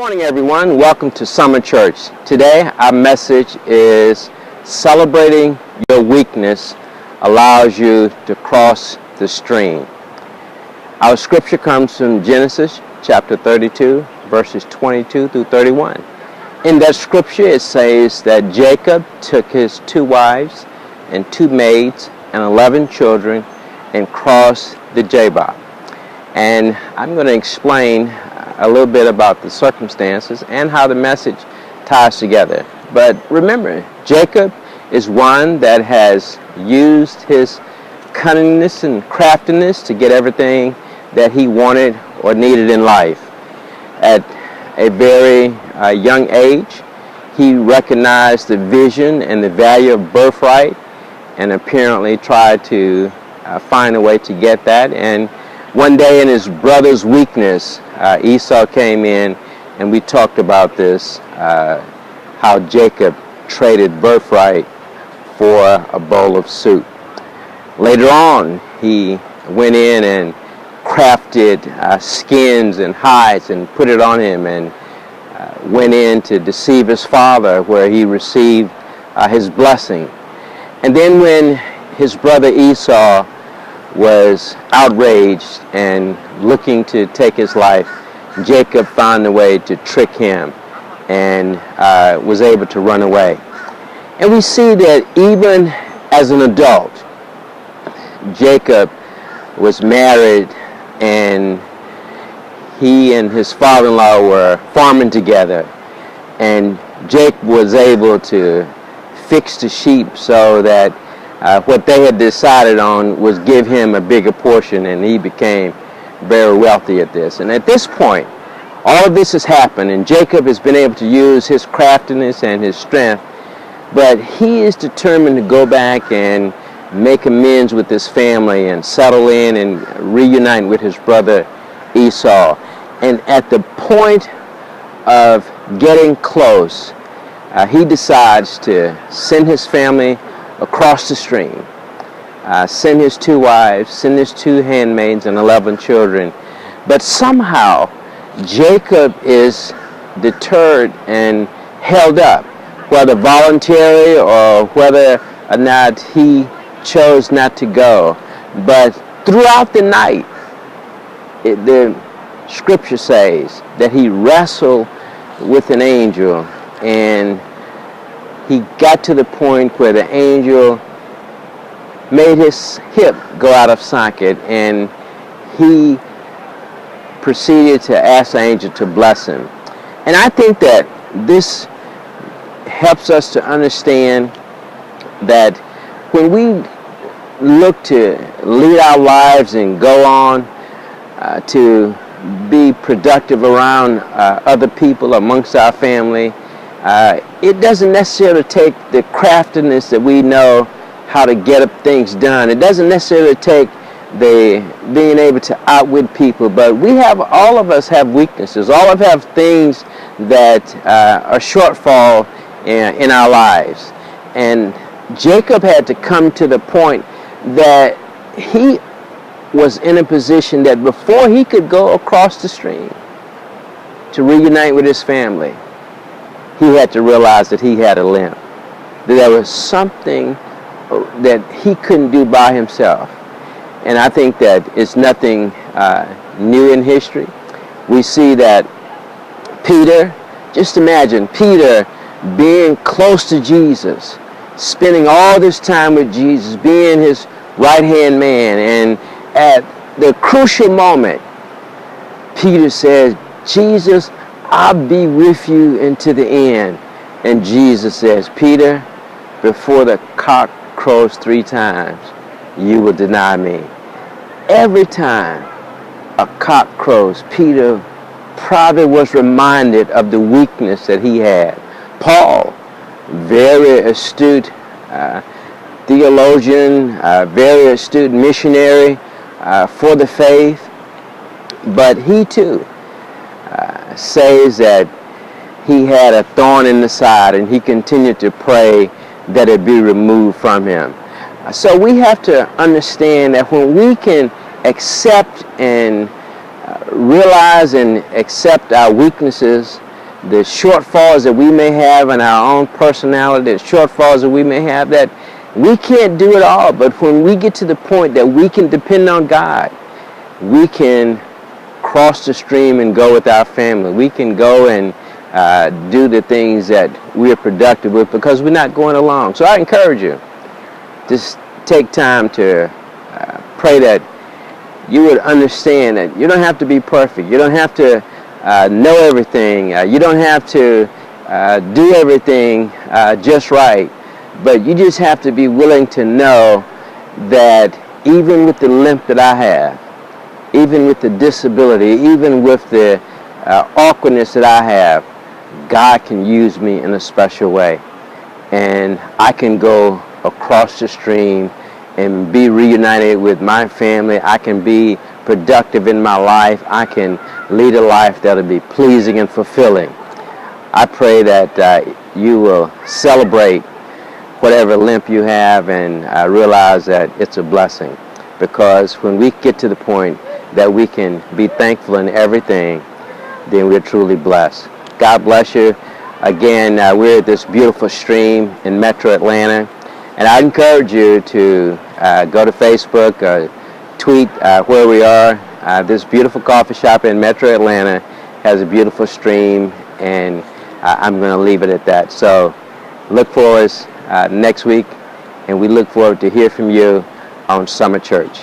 morning, everyone. Welcome to Summer Church. Today, our message is celebrating your weakness allows you to cross the stream. Our scripture comes from Genesis chapter 32, verses 22 through 31. In that scripture, it says that Jacob took his 2 wives and 2 maids and 11 children and crossed the Jabbok. And I'm going to explain a little bit about the circumstances and how the message ties together. But remember, Jacob is one that has used his cunningness and craftiness to get everything that he wanted or needed in life. At a very young age, he recognized the vision and the value of birthright and apparently tried to find a way to get that. And one day in his brother's weakness, Esau came in, and we talked about this, how Jacob traded birthright for a bowl of soup. Later on, he went in and crafted skins and hides and put it on him and went in to deceive his father, where he received his blessing. And then when his brother Esau was outraged and looking to take his life, Jacob found a way to trick him and was able to run away. And we see that even as an adult, Jacob was married, and he and his father-in-law were farming together, and Jacob was able to fix the sheep so that what they had decided on was give him a bigger portion, and he became very wealthy at this. And at this point, all of this has happened, and Jacob has been able to use his craftiness and his strength, but he is determined to go back and make amends with his family and settle in and reunite with his brother Esau. And at the point of getting close, he decides to send his family across the stream, send his 2 wives, send his 2 handmaids and 11 children. But somehow Jacob is deterred and held up, whether voluntarily or whether or not he chose not to go. But throughout the night, the scripture says that he wrestled with an angel, and he got to the point where the angel made his hip go out of socket, and he proceeded to ask the angel to bless him. And I think that this helps us to understand that when we look to lead our lives and go on to be productive around other people amongst our family, it doesn't necessarily take the craftiness that we know how to get things done. It doesn't necessarily take the being able to outwit people, but all of us have weaknesses. All of us have things that are shortfall in our lives. And Jacob had to come to the point that he was in a position that before he could go across the stream to reunite with his family, he had to realize that he had a limp, that there was something that he couldn't do by himself. And I think that it's nothing new in history. We see that Peter, just imagine Peter being close to Jesus, spending all this time with Jesus, being his right-hand man, and at the crucial moment, Peter says, "Jesus, I'll be with you into the end." And Jesus says, "Peter, before the cock crows 3 times, you will deny me." Every time a cock crows, Peter probably was reminded of the weakness that he had. Paul, very astute theologian, very astute missionary for the faith, but he too says that he had a thorn in the side, and he continued to pray that it be removed from him. So we have to understand that when we can accept and realize and accept our weaknesses, the shortfalls that we may have in our own personality, the shortfalls that we may have, that we can't do it all. But when we get to the point that we can depend on God, we can cross the stream and go with our family. We can go and do the things that we're productive with because we're not going along. So I encourage you, just take time to pray that you would understand that you don't have to be perfect. You don't have to know everything. You don't have to do everything just right. But you just have to be willing to know that even with the limp that I have, even with the disability, even with the awkwardness that I have, God can use me in a special way. And I can go across the stream and be reunited with my family. I can be productive in my life. I can lead a life that will be pleasing and fulfilling. I pray that you will celebrate whatever limp you have and realize that it's a blessing. Because when we get to the point that we can be thankful in everything, then we're truly blessed. God bless you. Again, we're at this beautiful stream in Metro Atlanta, and I encourage you to go to Facebook, tweet where we are. This beautiful coffee shop in Metro Atlanta has a beautiful stream, and I'm going to leave it at that. So look forward next week, and we look forward to hear from you on Summer Church.